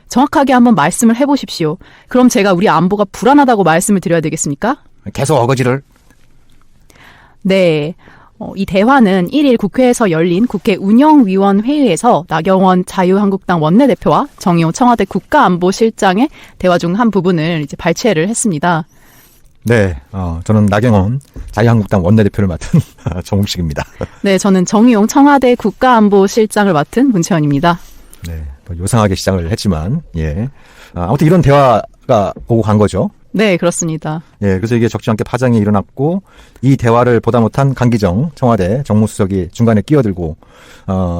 정확하게 한번 말씀을 해보십시오. 그럼 제가 우리 안보가 불안하다고 말씀을 드려야 되겠습니까? 계속 어거지를. 네. 이 대화는 1일 국회에서 열린 국회 운영위원회의에서 나경원 자유한국당 원내대표와 정의용 청와대 국가안보실장의 대화 중 한 부분을 이제 발췌를 했습니다. 네, 저는 나경원 자유한국당 원내대표를 맡은 정욱식입니다. 네, 저는 정의용 청와대 국가안보실장을 맡은 문채원입니다. 네, 요상하게 시작을 했지만, 예. 아무튼 이런 대화가 오고 간 거죠. 네, 그렇습니다. 예, 그래서 이게 적지 않게 파장이 일어났고, 이 대화를 보다 못한 강기정 청와대 정무수석이 중간에 끼어들고,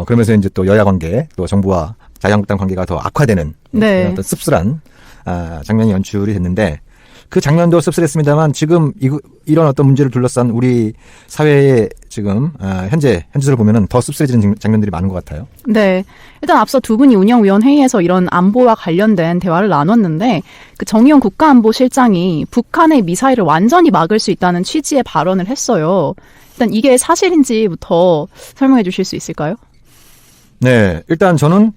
그러면서 이제 또 여야 관계, 또 정부와 자유한국당 관계가 더 악화되는 네. 어떤 씁쓸한 장면이 연출이 됐는데, 그 장면도 씁쓸했습니다만 지금 이런 어떤 문제를 둘러싼 우리 사회의 지금 현재를 보면은 더 씁쓸해지는 장면들이 많은 것 같아요. 네. 일단 앞서 두 분이 운영위원회의에서 이런 안보와 관련된 대화를 나눴는데 그 정의용 국가안보실장이 북한의 미사일을 완전히 막을 수 있다는 취지의 발언을 했어요. 일단 이게 사실인지부터 설명해 주실 수 있을까요? 네. 일단 저는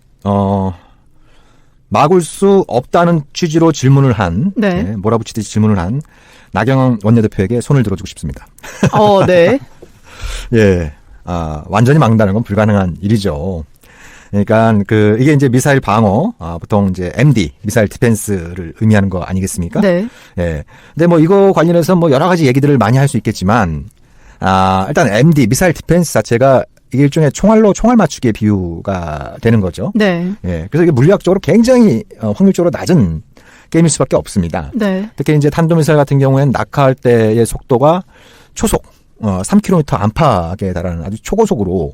막을 수 없다는 취지로 질문을 한, 네. 네, 몰아붙이듯이 질문을 한 나경원 원내대표에게 손을 들어주고 싶습니다. 네. 예, 완전히 막는다는 건 불가능한 일이죠. 그러니까 이게 이제 미사일 방어, 보통 이제 MD, 미사일 디펜스를 의미하는 거 아니겠습니까? 네. 예. 근데 뭐 이거 관련해서 뭐 여러 가지 얘기들을 많이 할 수 있겠지만, 일단 MD, 미사일 디펜스 자체가 이게 일종의 총알 맞추기의 비유가 되는 거죠. 네. 예. 그래서 이게 물리학적으로 굉장히 확률적으로 낮은 게임일 수밖에 없습니다. 네. 특히 이제 탄도미사일 같은 경우에는 낙하할 때의 속도가 초속 3km 안팎에 달하는 아주 초고속으로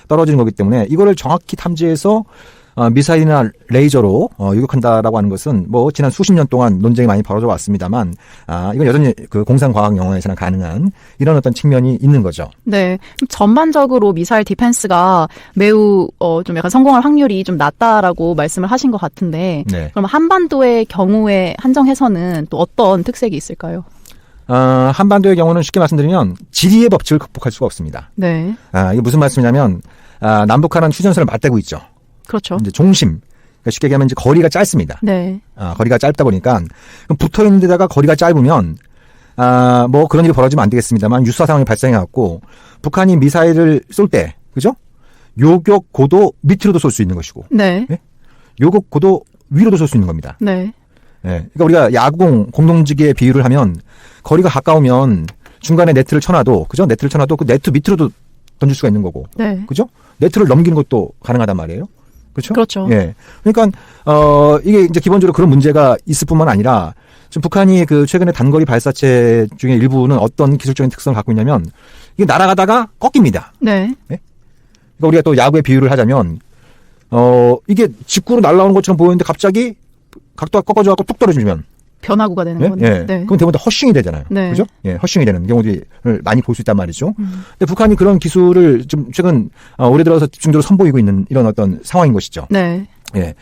떨어지는 거기 때문에 이거를 정확히 탐지해서 미사일이나 레이저로 유격한다라고 하는 것은 뭐 지난 수십 년 동안 논쟁이 많이 벌어져 왔습니다만 이건 여전히 그 공상과학 영역에서는 가능한 이런 어떤 측면이 있는 거죠. 네. 전반적으로 미사일 디펜스가 매우 좀 약간 성공할 확률이 좀 낮다라고 말씀을 하신 것 같은데 네. 그럼 한반도의 경우에 한정해서는 또 어떤 특색이 있을까요? 한반도의 경우는 쉽게 말씀드리면 지리의 법칙을 극복할 수가 없습니다. 네. 이게 무슨 말씀이냐면 남북한은 휴전선을 맞대고 있죠. 그렇죠. 이제 종심. 그러니까 쉽게 얘기하면 이제 거리가 짧습니다. 네. 거리가 짧다 보니까 그럼 붙어 있는 데다가 거리가 짧으면 뭐 그런 일이 벌어지면 안 되겠습니다만 유사 상황이 발생해 갖고 북한이 미사일을 쏠 때 그죠? 요격 고도 밑으로도 쏠 수 있는 것이고. 네. 네? 요격 고도 위로도 쏠 수 있는 겁니다. 네. 네. 그러니까 우리가 야구공 공동지기에 비유를 하면 거리가 가까우면 중간에 네트를 쳐놔도 그죠? 네트를 쳐놔도 그 네트 밑으로도 던질 수가 있는 거고. 네. 그죠? 네트를 넘기는 것도 가능하단 말이에요. 그렇죠? 그렇죠. 예. 그러니까 이게 이제 기본적으로 그런 문제가 있을 뿐만 아니라 지금 북한이 그 최근에 단거리 발사체 중에 일부는 어떤 기술적인 특성을 갖고 있냐면 이게 날아가다가 꺾입니다. 네. 예? 그러니까 우리가 또 야구의 비유를 하자면 이게 직구로 날아오는 것처럼 보이는데 갑자기 각도가 꺾어져 갖고 뚝 떨어지면 변화구가 되는 예? 거네요. 예. 네. 그럼 대부분 다 허싱이 되잖아요. 네. 그죠? 예, 허싱이 되는 경우들을 많이 볼 수 있단 말이죠. 근데 북한이 그런 기술을 좀 최근 올해 들어서 집중적으로 선보이고 있는 이런 어떤 상황인 것이죠. 네. 예.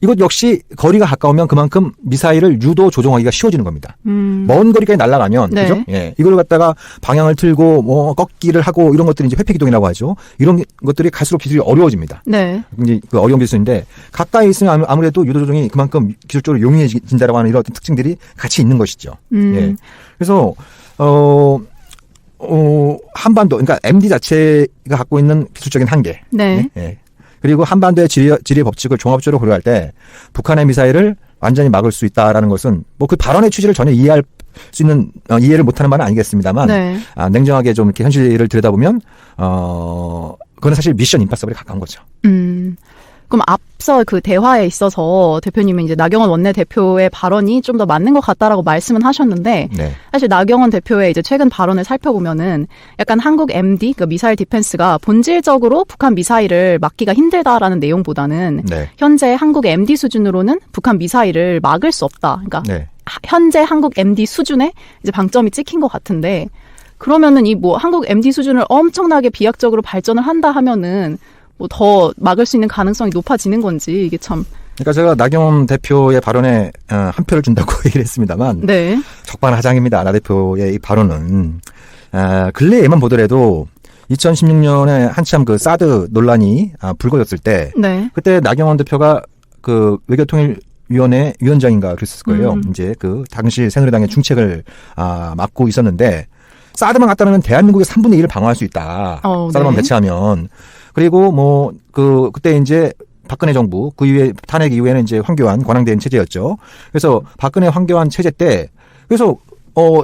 이것 역시 거리가 가까우면 그만큼 미사일을 유도 조종하기가 쉬워지는 겁니다. 먼 거리까지 날아가면, 네. 그죠? 예. 이걸 갖다가 방향을 틀고, 뭐, 꺾기를 하고, 이런 것들이 이제 회피기동이라고 하죠. 이런 것들이 갈수록 기술이 어려워집니다. 네. 굉장히 그 어려운 기술인데, 가까이 있으면 아무래도 유도 조종이 그만큼 기술적으로 용이해진다라고 하는 이런 어떤 특징들이 같이 있는 것이죠. 예. 그래서, 한반도, 그러니까 MD 자체가 갖고 있는 기술적인 한계. 네. 예. 예. 그리고 한반도의 지리의 법칙을 종합적으로 고려할 때 북한의 미사일을 완전히 막을 수 있다라는 것은 뭐 그 발언의 취지를 전혀 이해할 수 있는 이해를 못하는 말은 아니겠습니다만 네. 냉정하게 좀 이렇게 현실을 들여다보면 그건 사실 미션 임파서블에 가까운 거죠. 그럼 앞서 그 대화에 있어서 대표님은 이제 나경원 원내대표의 발언이 좀 더 맞는 것 같다라고 말씀은 하셨는데 네. 사실 나경원 대표의 이제 최근 발언을 살펴보면은 약간 한국 MD, 그러니까 미사일 디펜스가 본질적으로 북한 미사일을 막기가 힘들다라는 내용보다는 네. 현재 한국 MD 수준으로는 북한 미사일을 막을 수 없다. 그러니까 네. 현재 한국 MD 수준에 이제 방점이 찍힌 것 같은데 그러면은 이 뭐 한국 MD 수준을 엄청나게 비약적으로 발전을 한다 하면은 뭐 더 막을 수 있는 가능성이 높아지는 건지 이게 참. 그러니까 제가 나경원 대표의 발언에 한 표를 준다고 얘기를 했습니다만 네. 적반하장입니다. 나 대표의 이 발언은 근래에만 보더라도 2016년에 한참 그 사드 논란이 불거졌을 때 네. 그때 나경원 대표가 그 외교통일위원회 위원장인가 그랬을 거예요. 이제 그 당시 새누리당의 중책을 맡고 있었는데 사드만 갖다 놓으면 대한민국의 3분의 1을 방어할 수 있다. 사드만 네. 배치하면. 그리고 뭐 그때 이제 박근혜 정부 그 이후에 탄핵 이후에는 이제 황교안 권한대행 체제였죠. 그래서 박근혜 황교안 체제 때 그래서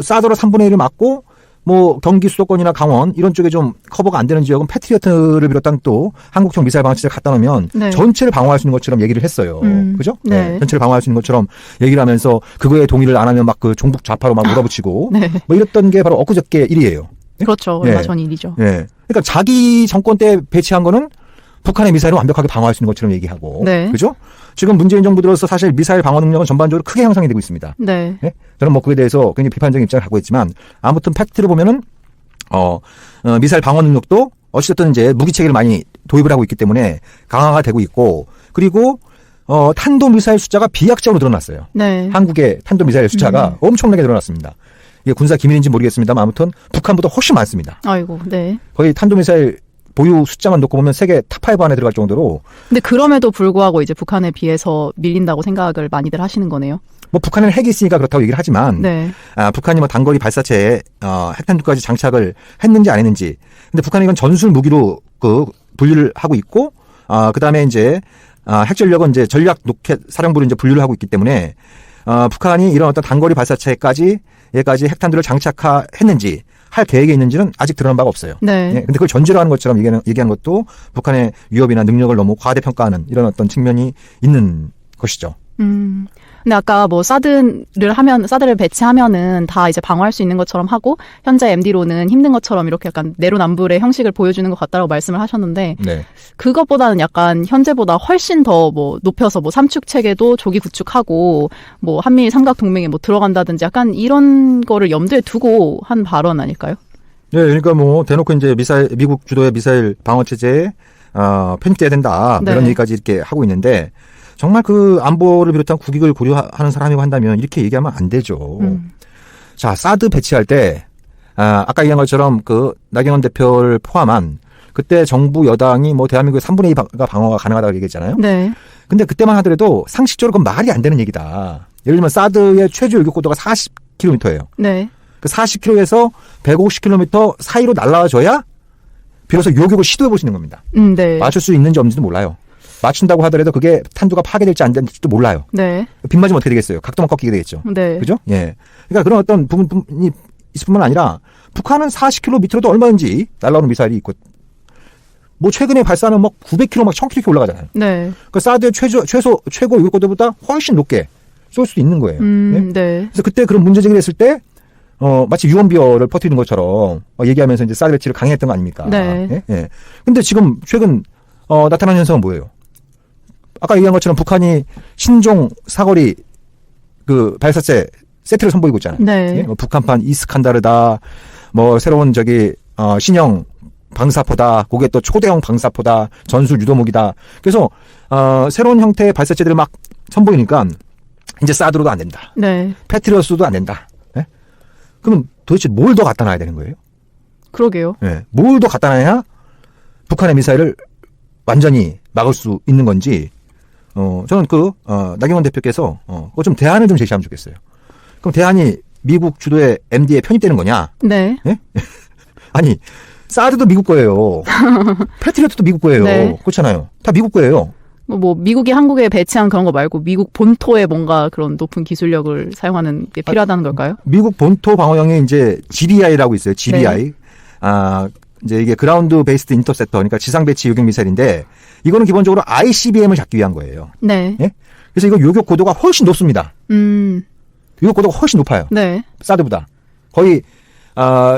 사드로 3분의 1을 막고 뭐 경기 수도권이나 강원 이런 쪽에 좀 커버가 안 되는 지역은 패트리어트를 비롯한 또 한국형 미사일 방어체제를 갖다 놓으면 네. 전체를 방어할 수 있는 것처럼 얘기를 했어요. 그죠? 네. 전체를 방어할 수 있는 것처럼 얘기를 하면서 그거에 동의를 안 하면 막 그 종북 좌파로 막 몰아붙이고 네. 뭐 이랬던 게 바로 엊그저께 일이에요. 그렇죠. 얼마 전 일이죠. 예. 그러니까 자기 정권 때 배치한 거는 북한의 미사일을 완벽하게 방어할 수 있는 것처럼 얘기하고. 네. 그죠? 지금 문재인 정부 들어서 사실 미사일 방어 능력은 전반적으로 크게 향상이 되고 있습니다. 네. 예? 저는 뭐 그에 대해서 굉장히 비판적인 입장을 갖고 있지만 아무튼 팩트를 보면은 미사일 방어 능력도 어쨌든 이제 무기 체계를 많이 도입을 하고 있기 때문에 강화가 되고 있고 그리고 탄도 미사일 숫자가 비약적으로 늘어났어요. 네. 한국의 탄도 미사일 숫자가 엄청나게 늘어났습니다. 이게 군사 기밀인지 모르겠습니다만 아무튼 북한보다 훨씬 많습니다. 아이고, 네. 거의 탄도 미사일 보유 숫자만 놓고 보면 세계 탑5 안에 들어갈 정도로. 근데 그럼에도 불구하고 이제 북한에 비해서 밀린다고 생각을 많이들 하시는 거네요. 뭐 북한에는 핵이 있으니까 그렇다고 얘기를 하지만 네. 북한이 뭐 단거리 발사체에 핵탄두까지 장착을 했는지 안 했는지. 근데 북한은 이건 전술 무기로 그 분류를 하고 있고 그다음에 이제 핵전력은 이제 전략 로켓 사령부로 이제 분류를 하고 있기 때문에 북한이 이런 어떤 단거리 발사체까지 얘까지 핵탄두를 장착했는지 할 계획이 있는지는 아직 드러난 바가 없어요. 네. 예, 근데 그걸 전제로 하는 것처럼 얘기하는 것도 북한의 위협이나 능력을 너무 과대평가하는 이런 어떤 측면이 있는 것이죠. 근데 아까 뭐 사드를 배치하면은 다 이제 방어할 수 있는 것처럼 하고 현재 MD로는 힘든 것처럼 이렇게 약간 내로남불의 형식을 보여주는 것 같다라고 말씀을 하셨는데 네. 그것보다는 약간 현재보다 훨씬 더 뭐 높여서 뭐 삼축 체계도 조기 구축하고 뭐 한미일 삼각 동맹에 뭐 들어간다든지 약간 이런 거를 염두에 두고 한 발언 아닐까요? 네, 그러니까 뭐 대놓고 이제 미국 주도의 미사일 방어 체제에 편입돼야 된다 네. 이런 얘기까지 이렇게 하고 있는데. 정말 그 안보를 비롯한 국익을 고려하는 사람이고 한다면 이렇게 얘기하면 안 되죠. 자, 사드 배치할 때, 아까 얘기한 것처럼 그 나경원 대표를 포함한 그때 정부 여당이 뭐 대한민국의 3분의 2가 방어가 가능하다고 얘기했잖아요. 네. 근데 그때만 하더라도 상식적으로 그건 말이 안 되는 얘기다. 예를 들면 사드의 최저 요격 고도가 40km예요. 네. 그 40km에서 150km 사이로 날아와줘야 비로소 요격을 시도해 보시는 겁니다. 네. 맞출 수 있는지 없는지도 몰라요. 맞춘다고 하더라도 그게 탄두가 파괴될지 안 될지도 몰라요. 네. 빗 맞으면 어떻게 되겠어요? 각도만 꺾이게 되겠죠. 네. 그죠? 예. 그러니까 그런 어떤 부분이 있을 뿐만 아니라 북한은 40km 밑으로도 얼마든지 날아오는 미사일이 있고 뭐 최근에 발사하는 막 900km 막 1000km 올라가잖아요. 네. 그 사드의 최고 요격고도보다 훨씬 높게 쏠 수도 있는 거예요. 예? 네. 그래서 그때 그런 문제 제기를 했을 때 마치 유언비어를 퍼뜨리는 것처럼 얘기하면서 이제 사드 배치를 강행했던 거 아닙니까? 네. 예? 예. 근데 지금 최근 나타난 현상은 뭐예요? 아까 얘기한 것처럼 북한이 신종 사거리 그 발사체 세트를 선보이고 있잖아요. 네. 예? 북한판 이스칸다르다, 뭐 새로운 신형 방사포다, 그게 또 초대형 방사포다, 전술 유도무기다. 그래서 새로운 형태의 발사체들을 막 선보이니까 이제 사드로도 안 된다. 네. 패트리어스도 안 된다. 예? 그러면 도대체 뭘 더 갖다 놔야 되는 거예요? 그러게요. 예. 뭘 더 갖다 놔야 북한의 미사일을 완전히 막을 수 있는 건지. 저는 나경원 대표께서, 좀 대안을 좀 제시하면 좋겠어요. 그럼 대안이 미국 주도의 MD에 편입되는 거냐? 네. 예? 아니, 사드도 미국 거예요. 패트리어트도 미국 거예요. 네. 그렇잖아요. 다 미국 거예요. 뭐 미국이 한국에 배치한 그런 거 말고 미국 본토에 뭔가 그런 높은 기술력을 사용하는 게 필요하다는 걸까요? 미국 본토 방어형에 이제 GBI라고 있어요. GBI. 네. 이제 이게 그라운드 베이스드 인터셉터, 그러니까 지상 배치 요격 미사일인데 이거는 기본적으로 ICBM을 잡기 위한 거예요. 네. 예? 그래서 이거 요격 고도가 훨씬 높습니다. 요격 고도가 훨씬 높아요. 네. 사드보다. 거의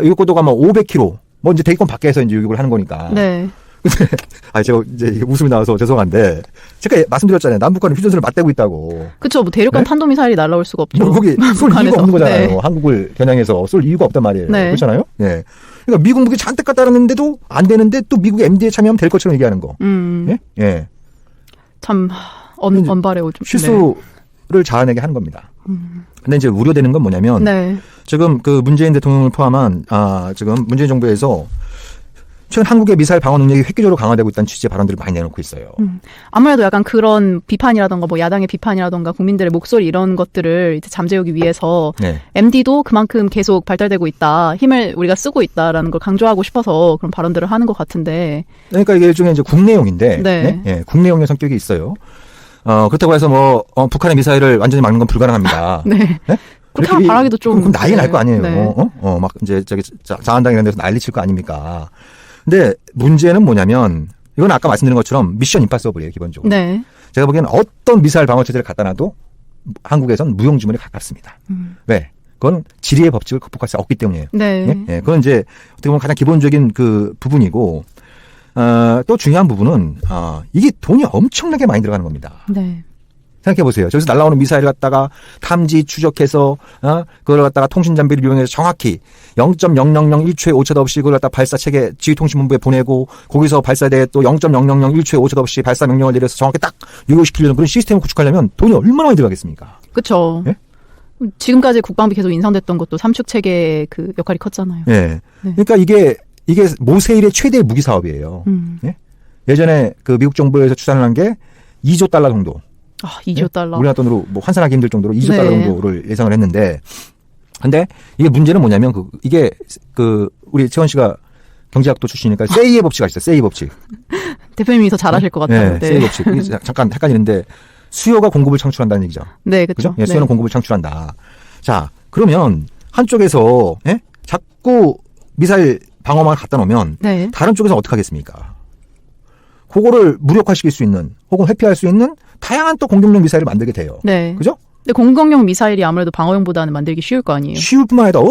요격 고도가 뭐 500km. 뭐 이제 대기권 밖에서 이제 요격을 하는 거니까. 네. 제가 이제 이게 웃음이 나와서 죄송한데 제가 말씀드렸잖아요. 남북한은 휴전선을 맞대고 있다고. 그렇죠. 뭐 대륙간 네? 탄도미사일이 날아올 수가 없죠. 뭐 거기 쏠 이유가 북한에서. 없는 거잖아요. 네. 한국을 겨냥해서 쏠 이유가 없단 말이에요. 네. 그렇잖아요. 예. 그러니까 미국 무기 잔뜩 갖다 놨는데도 안 되는데 또 미국 MD에 참여하면 될 것처럼 얘기하는 거. 예? 예. 참 언발의 오줌. 실수를 자아내게 하는 겁니다. 근데 이제 우려되는 건 뭐냐면 네. 지금 그 문재인 대통령을 포함한 지금 문재인 정부에서 최근 한국의 미사일 방어 능력이 획기적으로 강화되고 있다는 취지의 발언들을 많이 내놓고 있어요. 아무래도 약간 그런 비판이라던가 뭐 야당의 비판이라던가 국민들의 목소리 이런 것들을 이제 잠재우기 위해서 네. MD도 그만큼 계속 발달되고 있다. 힘을 우리가 쓰고 있다라는 걸 강조하고 싶어서 그런 발언들을 하는 것 같은데. 그러니까 이게 일종의 이제 국내용인데, 네. 예, 국내용의 성격이 있어요. 그렇다고 해서 뭐 북한의 미사일을 완전히 막는 건 불가능합니다. 네. 네? 그렇게 하면 바라기도 좀. 그럼 난리 날 거 아니에요. 네. 막 이제 저기 자한당 이런 데서 난리 칠 거 아닙니까? 근데 문제는 뭐냐면 이건 아까 말씀드린 것처럼 미션 임파서블이에요, 기본적으로. 네. 제가 보기에는 어떤 미사일 방어 체제를 갖다 놔도 한국에선 무용지물에 가깝습니다. 왜? 그건 지리의 법칙을 극복할 수 없기 때문이에요. 네. 예? 예, 그건 이제 어떻게 보면 가장 기본적인 그 부분이고, 또 중요한 부분은 이게 돈이 엄청나게 많이 들어가는 겁니다. 네. 생각해 보세요. 저기서 날라오는 미사일을 갖다가 탐지 추적해서 그걸 갖다가 통신 장비를 이용해서 정확히 0.0001초의 오차도 없이 그걸 갖다 발사 체계 지휘통신본부에 보내고 거기서 발사대에 또 0.0001초의 오차도 없이 발사 명령을 내려서 정확히 딱 유효시키려는 그런 시스템을 구축하려면 돈이 얼마나 많이 들어가겠습니까? 그렇죠. 예? 지금까지 국방비 계속 인상됐던 것도 삼축 체계의 그 역할이 컸잖아요. 예. 네. 그러니까 이게 모세일의 최대 무기 사업이에요. 예? 예전에 그 미국 정부에서 추산을 한 게 2조 달러 정도. 2조 달러. 우리나라 돈으로 뭐 환산하기 힘들 정도로 2조 네. 달러 정도를 예상을 했는데, 근데 이게 문제는 뭐냐면 이게 우리 채원 씨가 경제학도 출신이니까 세이의 법칙 아시죠? 세이 법칙. 대표님이 더 잘하실 것 같아요. 네, 세이 법칙. 이게 잠깐 헷갈리는데 수요가 공급을 창출한다는 얘기죠. 네, 그죠? 그렇죠. 예, 수요는 공급을 창출한다. 자, 그러면 한쪽에서 자꾸 미사일 방어만 갖다 놓으면 네. 다른 쪽에서 어떻게 하겠습니까? 그거를 무력화시킬 수 있는 혹은 회피할 수 있는 다양한 또 공격용 미사일을 만들게 돼요. 네. 그죠? 근데 공격용 미사일이 아무래도 방어용보다는 만들기 쉬울 거 아니에요. 쉬울 뿐만 아니라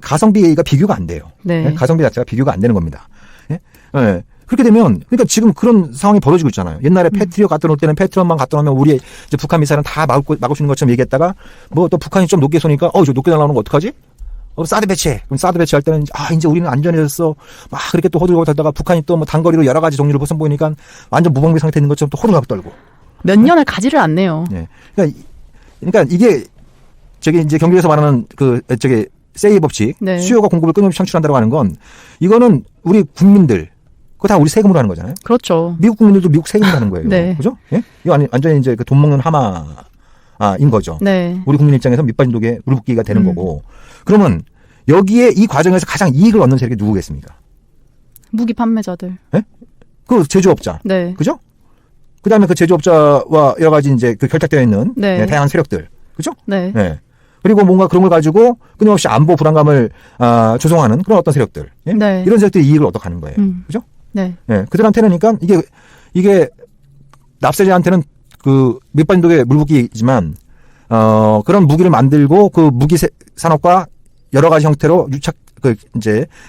가성비가 비교가 안 돼요. 네. 예? 가성비 자체가 비교가 안 되는 겁니다. 예? 예. 그렇게 되면, 그러니까 지금 그런 상황이 벌어지고 있잖아요. 옛날에 패트리어 갖다 놓을 때는 패트리어만 갖다 놓으면 우리 이제 북한 미사일은 다 막을 수 있는 것처럼 얘기했다가 뭐 또 북한이 좀 높게 쏘니까 저 높게 날아오는 거 어떡하지? 사드 배치해. 그럼 사드 배치할 때는 이제 우리는 안전해졌어. 막 그렇게 또 호들갑을 떨다가 북한이 또 뭐 단거리로 여러 가지 종류를 선보이니까 완전 무방비 상태에 있는 것처럼 또 호들갑 떨고. 몇 년을 가지를 않네요. 예. 그러니까 이게 이제 경제에서 말하는 세이 법칙, 네. 수요가 공급을 끊임없이 창출한다고 하는 건 이거는 우리 국민들 그거 다 우리 세금으로 하는 거잖아요. 그렇죠. 미국 국민들도 미국 세금으로 하는 거예요. 네. 그죠? 예? 이거 완전히 이제 돈 먹는 하마인 거죠. 네. 우리 국민 입장에서 밑빠진 독에 물붓기가 되는 거고. 그러면 여기에 이 과정에서 가장 이익을 얻는 세력이 누구겠습니까? 무기 판매자들. 예? 그 제조업자. 네. 그죠? 그 다음에 그 제조업자와 여러 가지 이제 결탁되어 있는 네. 다양한 세력들. 그죠? 네. 예. 그리고 뭔가 그런 걸 가지고 끊임없이 안보 불안감을 조성하는 그런 어떤 세력들. 예? 네. 이런 세력들이 이익을 얻어가는 거예요. 그죠? 네. 예. 그들한테는 그러니까 이게 납세자한테는 그 밑빠진 독의 물붓기이지만 그런 무기를 만들고 그 무기 산업과 여러 가지 형태로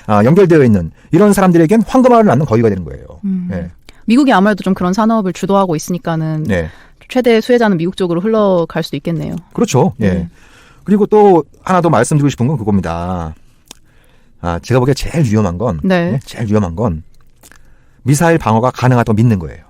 연결되어 있는 이런 사람들에겐 황금알을 낳는 거위가 되는 거예요. 예. 미국이 아무래도 좀 그런 산업을 주도하고 있으니까는 네. 최대 수혜자는 미국 쪽으로 흘러갈 수도 있겠네요. 그렇죠. 예. 그리고 또 하나 더 말씀드리고 싶은 건 그겁니다. 제가 보기에 제일 위험한 건, 네. 제일 위험한 건 미사일 방어가 가능하다고 믿는 거예요.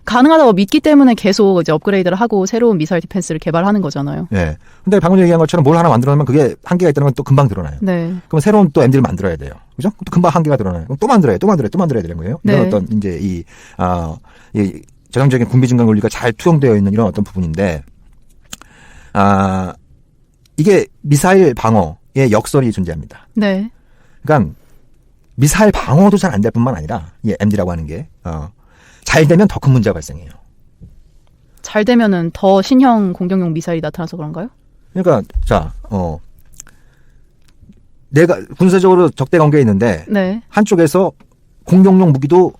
가능하다고 믿기 때문에 계속 이제 업그레이드를 하고 새로운 미사일 디펜스를 개발하는 거잖아요. 예. 근데 방금 얘기한 것처럼 뭘 하나 만들어내면 그게 한계가 있다는 건 또 금방 드러나요. 네. 그럼 새로운 또 MD를 만들어야 돼요. 그죠? 또 금방 한계가 드러나요. 그럼 또 만들어야 되는 거예요. 이런 네. 어떤 이제 이 전형적인 군비 증강 논리가 잘 투영되어 있는 이런 어떤 부분인데, 이게 미사일 방어의 역설이 존재합니다. 네. 그러니까 미사일 방어도 잘 안 될 뿐만 아니라 이 MD라고 하는 게 잘 되면 더 큰 문제가 발생해요. 잘 되면은 더 신형 공격용 미사일이 나타나서 그런가요? 그러니까 내가 군사적으로 적대 관계에 있는데 네. 한쪽에서 공격용 무기도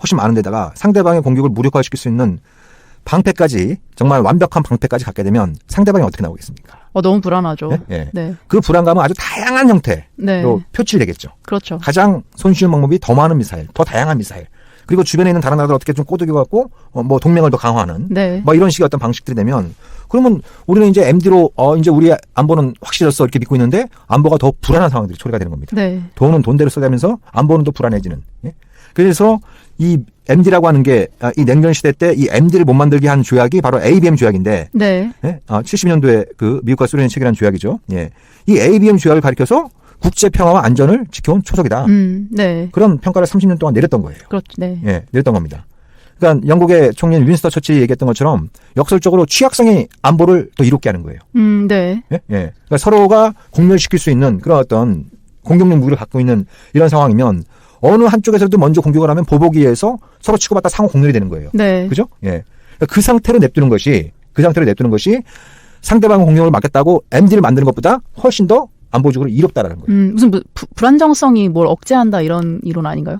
훨씬 많은 데다가 상대방의 공격을 무력화시킬 수 있는 방패까지, 정말 완벽한 방패까지 갖게 되면 상대방이 어떻게 나오겠습니까? 너무 불안하죠. 예? 예. 네. 그 불안감은 아주 다양한 형태로 네. 표출되겠죠. 그렇죠. 가장 손쉬운 방법이 더 많은 미사일, 더 다양한 미사일, 그리고 주변에 있는 다른 나라들 어떻게 좀 꼬드겨갖고 뭐 동맹을 더 강화하는 네. 뭐 이런 식의 어떤 방식들이 되면, 그러면 우리는 이제 MD로 이제 우리 안보는 확실해졌어 이렇게 믿고 있는데 안보가 더 불안한 상황들이 초래가 되는 겁니다. 네. 돈은 돈대로 써가면서 안보는 더 불안해지는. 예? 그래서 이 MD라고 하는 게 이 냉전 시대 때 이 MD를 못 만들게 한 조약이 바로 ABM 조약인데, 네. 예? 70년도에 그 미국과 소련이 체결한 조약이죠. 예. 이 ABM 조약을 가리켜서 국제 평화와 안전을 지켜온 초석이다. 네. 그런 평가를 30년 동안 내렸던 거예요. 그렇죠. 네. 예, 내렸던 겁니다. 그러니까 영국의 총리인 윈스턴 처칠이 얘기했던 것처럼 역설적으로 취약성이 안보를 더 이롭게 하는 거예요. 네. 예? 예. 그러니까 서로가 공멸시킬 수 있는 그런 어떤 공격력 무기를 갖고 있는 이런 상황이면 어느 한쪽에서도 먼저 공격을 하면 보복에 의해서 서로 치고받다 상호 공멸이 되는 거예요. 네. 그죠? 예. 그러니까 그 상태로 냅두는 것이 상대방의 공격을 막겠다고 MD를 만드는 것보다 훨씬 더 안보적으로 이롭다라는 거예요. 무슨 불안정성이 뭘 억제한다 이런 이론 아닌가요?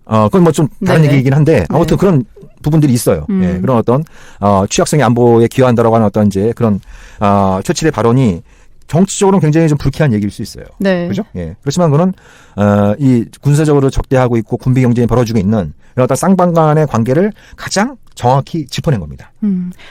그건 뭐 좀 다른 네네. 얘기이긴 한데 아무튼 네. 그런 부분들이 있어요. 예, 그런 어떤 취약성의 안보에 기여한다라고 하는 어떤 이제 그런 처칠의 발언이 정치적으로는 굉장히 좀 불쾌한 얘기일 수 있어요. 네. 그죠? 예. 그렇지만 그는 이 군사적으로 적대하고 있고 군비 경쟁이 벌어지고 있는 이런 어떤 쌍방 간의 관계를 가장 정확히 짚어낸 겁니다.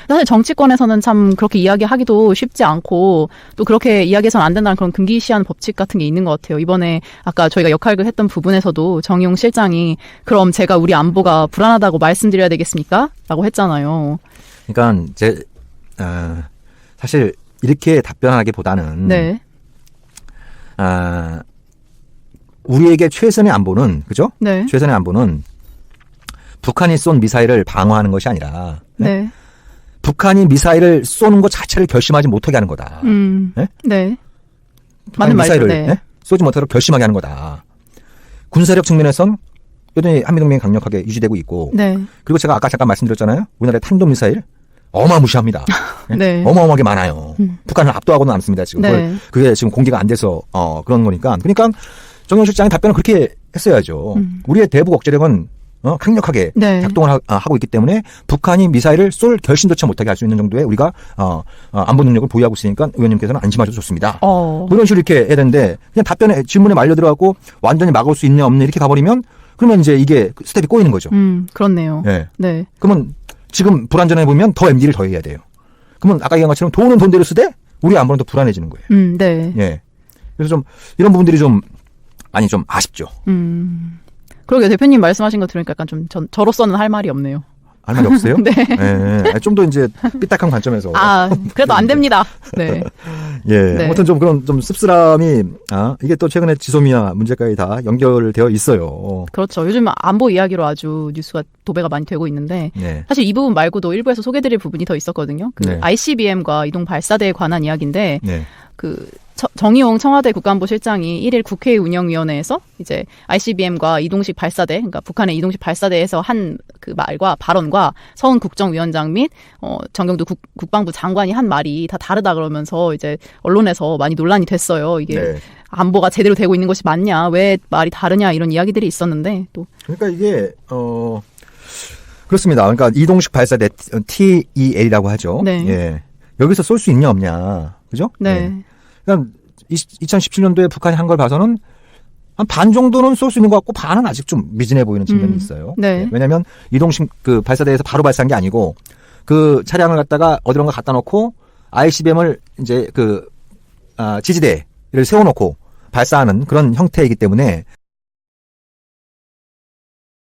사실 정치권에서는 참 그렇게 이야기하기도 쉽지 않고 또 그렇게 이야기해서는 안 된다는 그런 금기시한 법칙 같은 게 있는 것 같아요. 이번에 아까 저희가 역할극 했던 부분에서도 정용 실장이 그럼 제가 우리 안보가 불안하다고 말씀드려야 되겠습니까? 라고 했잖아요. 그러니까 사실 이렇게 답변하기보다는 네. 우리에게 최선의 안보는 그죠? 네. 최선의 안보는 북한이 쏜 미사일을 방어하는 것이 아니라 네. 북한이 미사일을 쏘는 것 자체를 결심하지 못하게 하는 거다. 네? 네. 북한이 맞는 말이죠. 미사일을 네. 쏘지 못하도록 결심하게 하는 거다. 군사력 측면에선 여전히 한미동맹이 강력하게 유지되고 있고 네. 그리고 제가 아까 잠깐 말씀드렸잖아요. 우리나라의 탄도미사일 어마무시합니다. 네. 어마어마하게 많아요. 북한을 압도하고는 않습니다. 지금 네. 그게 지금 공개가 안 돼서 그런 거니까. 그러니까 정영 실장이 답변을 그렇게 했어야죠. 우리의 대북 억제력은 강력하게 네. 작동을 하고 있기 때문에 북한이 미사일을 쏠 결심조차 못하게 할 수 있는 정도의 우리가 안보 능력을 보유하고 있으니까 의원님께서는 안심하셔도 좋습니다. 뭐 이런 식으로 이렇게 해야 되는데 그냥 답변에 질문에 말려 들어가고 완전히 막을 수 있냐 없냐 이렇게 가버리면 그러면 이제 이게 스텝이 꼬이는 거죠. 그렇네요. 네. 네. 그러면 지금 불안전해 보면 더 MD를 더 해야 돼요. 그러면 아까 얘기한 것처럼 돈은 돈대로 쓰되 우리 안보는 더 불안해지는 거예요. 네. 예. 그래서 좀 이런 부분들이 좀 아쉽죠. 그러게 대표님 말씀하신 거 들으니까 약간 좀 저로서는 할 말이 없네요. 할 말이 없어요? 네. 예. 좀 더 이제 삐딱한 관점에서. 그래도 안 됩니다. 네. 예. 네. 아무튼 좀 그런 좀 씁쓸함이 이게 또 최근에 지소미아 문제까지 다 연결되어 있어요. 그렇죠. 요즘 안보 이야기로 아주 뉴스가 도배가 많이 되고 있는데 네. 사실 이 부분 말고도 일부에서 소개드릴 부분이 더 있었거든요. 네. ICBM과 이동 발사대에 관한 이야기인데 네. 정의용 청와대 국가안보실장이 1일 국회 운영위원회에서 이제 ICBM과 이동식 발사대, 그러니까 북한의 이동식 발사대에서 한 그 말과 발언과 서훈 국정위원장 및 정경두 국방부 장관이 한 말이 다 다르다 그러면서 이제 언론에서 많이 논란이 됐어요. 이게 네. 안보가 제대로 되고 있는 것이 맞냐, 왜 말이 다르냐 이런 이야기들이 있었는데 또 그러니까 이게 그렇습니다. 그러니까 이동식 발사대 TEL이라고 하죠. 네. 예. 여기서 쏠 수 있냐 없냐, 그죠? 네. 예. 그러니까 2017년도에 북한이 한 걸 봐서는 한 반 정도는 쏠 수 있는 것 같고 반은 아직 좀 미진해 보이는 측면이 있어요. 네. 예. 왜냐하면 이동식 그 발사대에서 바로 발사한 게 아니고 그 차량을 갖다가 어디론가 갖다 놓고 ICBM을 이제 지지대를 세워놓고 발사하는 그런 형태이기 때문에